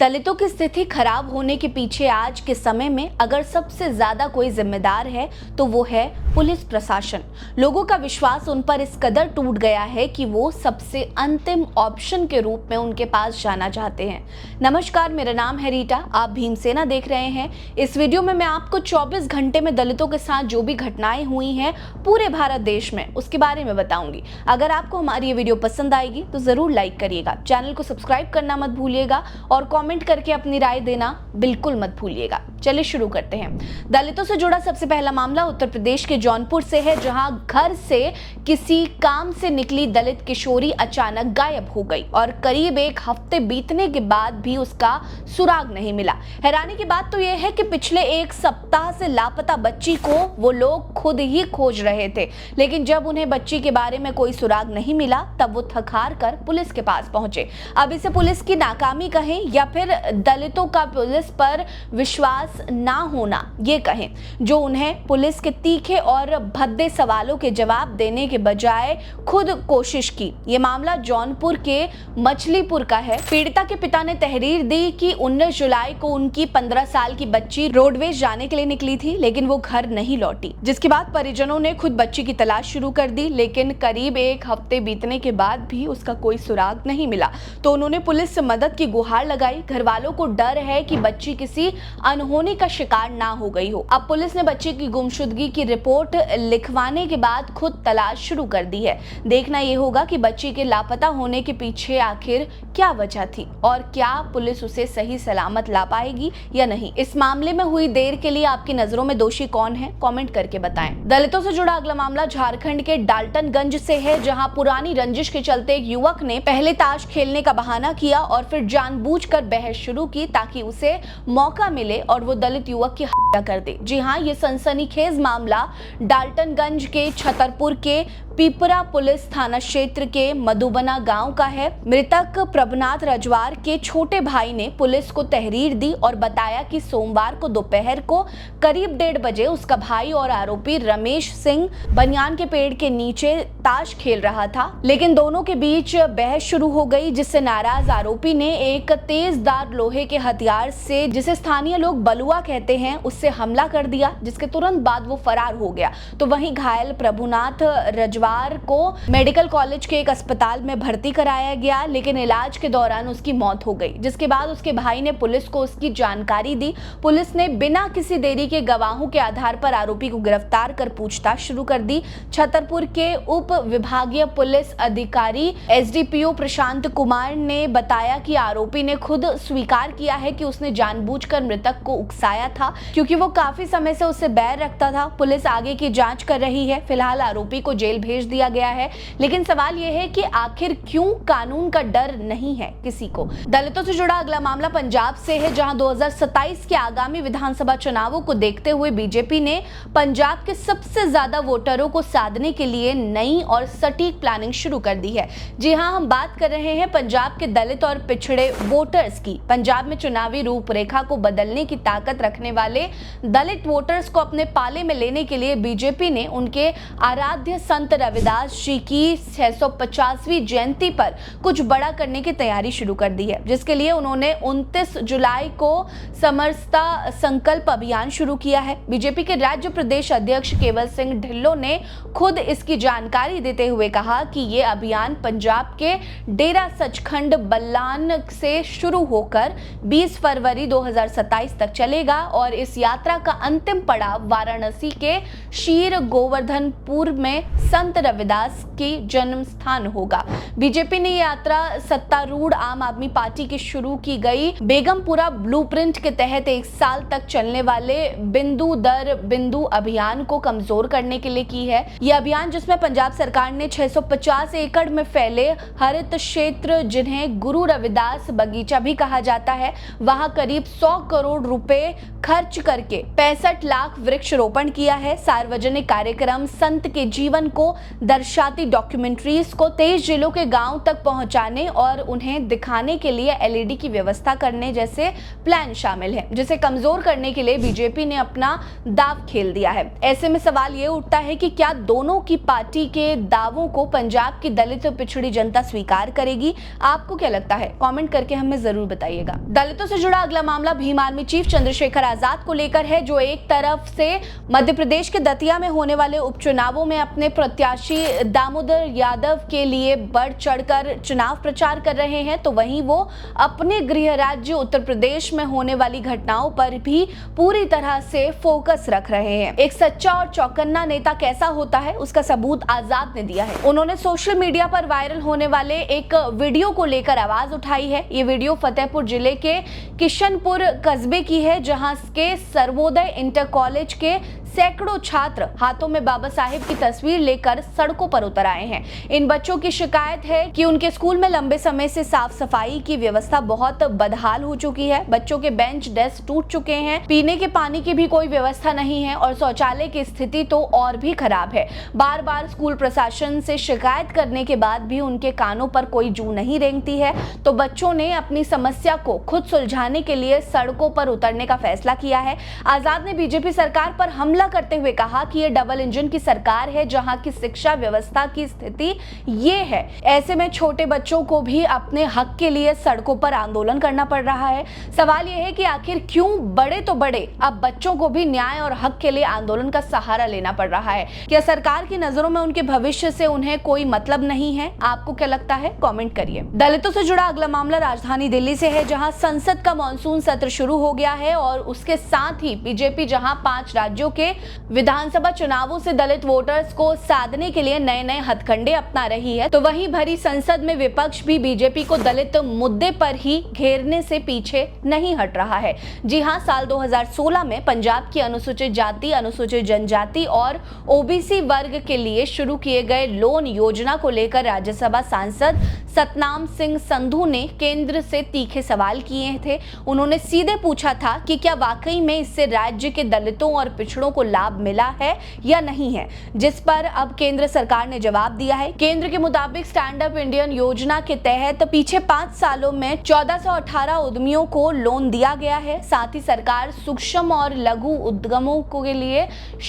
दलितों की स्थिति खराब होने के पीछे आज के समय में अगर सबसे ज्यादा कोई जिम्मेदार है तो वो है पुलिस प्रशासन। लोगों का विश्वास उन पर इस कदर टूट गया है कि वो सबसे अंतिम ऑप्शन के रूप में उनके पास जाना चाहते हैं। नमस्कार, मेरा नाम है रीटा, आप भीमसेना देख रहे हैं। इस वीडियो में मैं आपको 24 घंटे में दलितों के साथ जो भी घटनाएं हुई हैं पूरे भारत देश में उसके बारे में बताऊंगी। अगर आपको हमारी ये वीडियो पसंद आएगी तो जरूर लाइक करिएगा, चैनल को सब्सक्राइब करना मत भूलिएगा और कमेंट करके अपनी राय देना बिल्कुल मत भूलिएगा। चलिए शुरू करते हैं। दलितों से जुड़ा सबसे पहला मामला उत्तर प्रदेश के जौनपुर से है, जहां घर से किसी काम से निकली दलित किशोरी अचानक गायब हो गई और करीब एक हफ्ते बीतने के बाद भी उसका सुराग नहीं मिला। हैरानी की बात तो यह है कि पिछले एक सप्ताह से लापता बच्ची को वो लोग खुद ही खोज रहे थे, लेकिन जब उन्हें बच्ची के बारे में कोई सुराग नहीं मिला तब वो थक हार कर पुलिस के पास पहुंचे। अब इसे पुलिस की नाकामी कहें या फिर दलितों का पुलिस पर विश्वास ना होना ये कहें, जो उन्हें पुलिस के तीखे और भद्दे सवालों के जवाब देने के बजाय खुद कोशिश की। ये मामला जौनपुर के मछलीपुर का है। पीड़िता के पिता ने तहरीर दी कि 19 जुलाई को उनकी 15 साल की बच्ची रोडवेज जाने के लिए निकली थी, लेकिन वो घर नहीं लौटी, जिसके बाद परिजनों ने खुद बच्ची की तलाश शुरू कर दी। लेकिन करीब एक हफ्ते बीतने के बाद भी उसका कोई सुराग नहीं मिला, तो उन्होंने पुलिस से मदद की गुहार लगाई। घर वालों को डर है कि बच्ची किसी अनहोनी का शिकार ना हो गई हो। अब पुलिस ने बच्ची की गुमशुदगी की रिपोर्ट लिखवाने के बाद खुद तलाश शुरू कर दी है। देखना यह होगा कि बच्ची के लापता होने के पीछे आखिर क्या वजह थी और क्या पुलिस उसे सही सलामत ला पाएगी या नहीं। इस मामले में हुई देर के लिए आपकी नजरों में दोषी कौन है, कमेंट करके बताएं। दलितों से जुड़ा अगला मामला झारखंड के डाल्टनगंज से है, जहां पुरानी रंजिश के चलते एक युवक ने पहले ताश खेलने का बहाना किया और फिर जानबूझकर बहस शुरू की ताकि उसे मौका मिले और वो दलित युवक की हत्या कर दे। जी हाँ, ये सनसनीखेज मामला डाल्टनगंज के छतरपुर के पीपरा पुलिस थाना क्षेत्र के मधुबना गांव का है। मृतक प्रभुनाथ रजवार के छोटे भाई ने पुलिस को तहरीर दी और बताया कि सोमवार को दोपहर को करीब 1:30 बजे उसका भाई और आरोपी रमेश सिंह बनियान के पेड़ के नीचे ताश खेल रहा था, लेकिन दोनों के बीच बहस शुरू हो गई, जिससे नाराज आरोपी ने एक तेजदार लोहे के हथियार से, जिसे स्थानीय लोग बलुआ कहते हैं, उससे हमला कर दिया, जिसके तुरंत बाद वो फरार हो गया। तो वहीं घायल प्रभुनाथ रजवार को मेडिकल कॉलेज के एक अस्पताल में भर्ती कराया गया, लेकिन इलाज के दौरान उसकी मौत हो गई, जिसके बाद उसके भाई ने पुलिस को उसकी जानकारी दी। पुलिस ने बिना किसी देरी के गवाहों के आधार पर आरोपी को गिरफ्तार कर पूछताछ शुरू कर दी। छतरपुर के उप विभागीय पुलिस अधिकारी एसडीपीओ प्रशांत कुमार ने बताया कि आरोपी ने खुद स्वीकार किया है कि उसने जानबूझकर मृतक को उकसाया था, क्योंकि वो काफी समय से उससे बैर रखता था। पुलिस आगे की जांच कर रही है। फिलहाल आरोपी को जेल भेज दिया गया है, लेकिन सवाल यह है कि आखिर क्यों कानून का डर नहीं है किसी को। दलितों से जुड़ा अगला मामला पंजाब से है, जहां 2027 के आगामी विधानसभा चुनावों को देखते हुए बीजेपी ने पंजाब के सबसे ज्यादा वोटरों को साधने के लिए नई और सटीक प्लानिंग शुरू कर दी है। जी हां, हम बात कर रहे हैं पंजाब के दलित और पिछड़े वोटर्स की। पंजाब में चुनावी रूपरेखा को बदलने की ताकत रखने वाले दलित वोटर्स को अपने पाले में लेने के लिए बीजेपी ने उनके आराध्य संत रविदास जी की 650वीं जयंती पर कुछ बड़ा करने की तैयारी शुरू कर दी है, जिसके लिए उन्होंने 29 जुलाई को समरसता संकल्प अभियान शुरू किया है। बीजेपी के राज्य प्रदेश अध्यक्ष केवल सिंह ढिल्लों ने खुद इसकी जानकारी देते हुए कहा कि ये अभियान पंजाब के डेरा सचखंड बल्लान से शुरू होकर 20 फरवरी 2027 तक चलेगा और इस यात्रा का अंतिम पड़ाव वाराणसी के शीर गोवर्धनपुर में संत रविदास की जन्म स्थान होगा। बीजेपी ने यात्रा सत्तारूढ़ आम आदमी पार्टी की शुरू की गई बेगमपुरा ब्लूप्रिंट के तहत 1 साल तक चलने वाले बिंदु दर बिंदु अभियान को कमजोर करने के लिए की है। यह अभियान, जिसमें पंजाब सरकार ने 650 एकड़ में फैले हरित क्षेत्र, जिन्हें गुरु रविदास बगीचा भी कहा जाता है, वहां करीब 100 करोड़ रुपए खर्च कर करके 65 लाख वृक्ष रोपण किया है। सार्वजनिक कार्यक्रम, संत के जीवन को दर्शाती डॉक्यूमेंट्रीज को 23 जिलों के गांव तक पहुंचाने और उन्हें दिखाने के लिए एलईडी की व्यवस्था करने जैसे प्लान शामिल है, जिसे कमजोर करने के लिए बीजेपी ने अपना दांव खेल दिया है। ऐसे में सवाल ये उठता है कि क्या दोनों की पार्टी के दावों को पंजाब की दलित और पिछड़ी जनता स्वीकार करेगी? आपको क्या लगता है? कमेंट करके हमें जरूर बताइएगा। दलितों से जुड़ा अगला मामला भीम आर्मी चीफ चंद्रशेखर आजाद को लेकर है, जो एक तरफ से मध्य प्रदेश के दतिया में होने वाले उपचुनावों में अपने प्रत्याशी दामोदर यादव के लिए बढ़ चढ़कर चुनाव प्रचार कर रहे हैं, तो वहीं वो अपने गृह राज्य उत्तर प्रदेश में होने वाली घटनाओं पर भी पूरी तरह से फोकस रख रहे हैं। एक सच्चा और चौकन्ना नेता कैसा होता है, उसका सबूत आजाद ने दिया है। उन्होंने सोशल मीडिया पर वायरल होने वाले एक वीडियो को लेकर आवाज उठाई है। ये वीडियो फतेहपुर जिले के किशनपुर कस्बे की है, जहां के सर्वोदय इंटर कॉलेज के सैकड़ों छात्र हाथों में बाबा साहेब की तस्वीर लेकर सड़कों पर उतर आए हैं। इन बच्चों की शिकायत है कि उनके स्कूल में लंबे समय से साफ सफाई की व्यवस्था बहुत बदहाल हो चुकी है। बच्चों के बेंच डेस्क टूट चुके हैं, पीने के पानी की भी कोई व्यवस्था नहीं है और शौचालय की स्थिति तो और भी खराब है। बार बार स्कूल प्रशासन से शिकायत करने के बाद भी उनके कानों पर कोई जू नहीं रेंगती है। तो बच्चों ने अपनी समस्या को खुद सुलझाने के लिए सड़कों पर उतरने का फैसला किया है। आजाद ने बीजेपी सरकार पर हमला करते हुए कहा कि ये डबल इंजन की सरकार है, जहां की शिक्षा व्यवस्था की स्थिति ये है। ऐसे में छोटे बच्चों को भी अपने हक के लिए सड़कों पर आंदोलन करना पड़ रहा है। सवाल यह है कि आखिर क्यों बड़े तो बड़े, अब बच्चों को भी न्याय और हक के लिए आंदोलन का सहारा लेना पड़ रहा है? क्या सरकार की नजरों में उनके भविष्य से उन्हें कोई मतलब नहीं है? आपको क्या लगता है? कमेंट करिए। दलितों से जुड़ा अगला मामला राजधानी दिल्ली से है, जहां संसद का मॉनसून सत्र शुरू हो गया है और उसके साथ ही बीजेपी जहां 5 राज्यों के विधानसभा चुनावों से दलित वोटर्स को साधने के लिए नए नए हथकंडे अपना रही है, तो वहीं भरी संसद में विपक्ष भी बीजेपी को दलित मुद्दे पर ही घेरने से पीछे नहीं हट रहा है। जी हां, साल 2016 में पंजाब की अनुसूचित जाति, अनुसूचित जनजाति और ओबीसी वर्ग के लिए शुरू किए गए लोन योजना को लेकर राज्यसभा सांसद सतनाम सिंह संधू ने केंद्र से तीखे सवाल किए थे। उन्होंने सीधे पूछा था कि क्या वाकई में इससे राज्य के दलितों और पिछड़ों को लाभ मिला है या नहीं है, जिस पर अब केंद्र सरकार ने जवाब दिया है। केंद्र के मुताबिक स्टैंड अप इंडियन योजना के तहत पीछे 5 सालों में 1418 उद्यमियों को लोन दिया गया है। साथ ही सरकार सूक्ष्म और लघु उद्यमों के लिए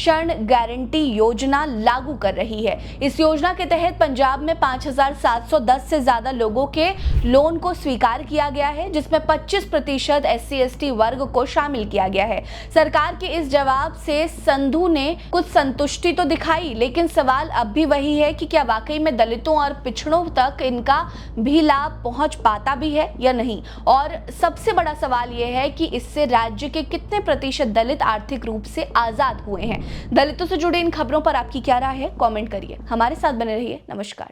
ऋण गारंटी योजना लागू कर रही है। इस योजना के तहत पंजाब में 5710 से ज्यादा लोगों के लोन को स्वीकार किया गया है, जिसमें 25% SC/ST वर्ग को शामिल किया गया है। सरकार के इस जवाब से संधू ने कुछ संतुष्टि तो दिखाई, लेकिन सवाल अब भी वही है कि क्या वाकई में दलितों और पिछड़ों तक इनका भी लाभ पहुंच पाता भी है या नहीं। और सबसे बड़ा सवाल यह है कि इससे राज्य के कितने प्रतिशत दलित आर्थिक रूप से आजाद हुए हैं। दलितों से जुड़े इन खबरों पर आपकी क्या राय है? कमेंट करिए। हमारे साथ बने रहिए। नमस्कार।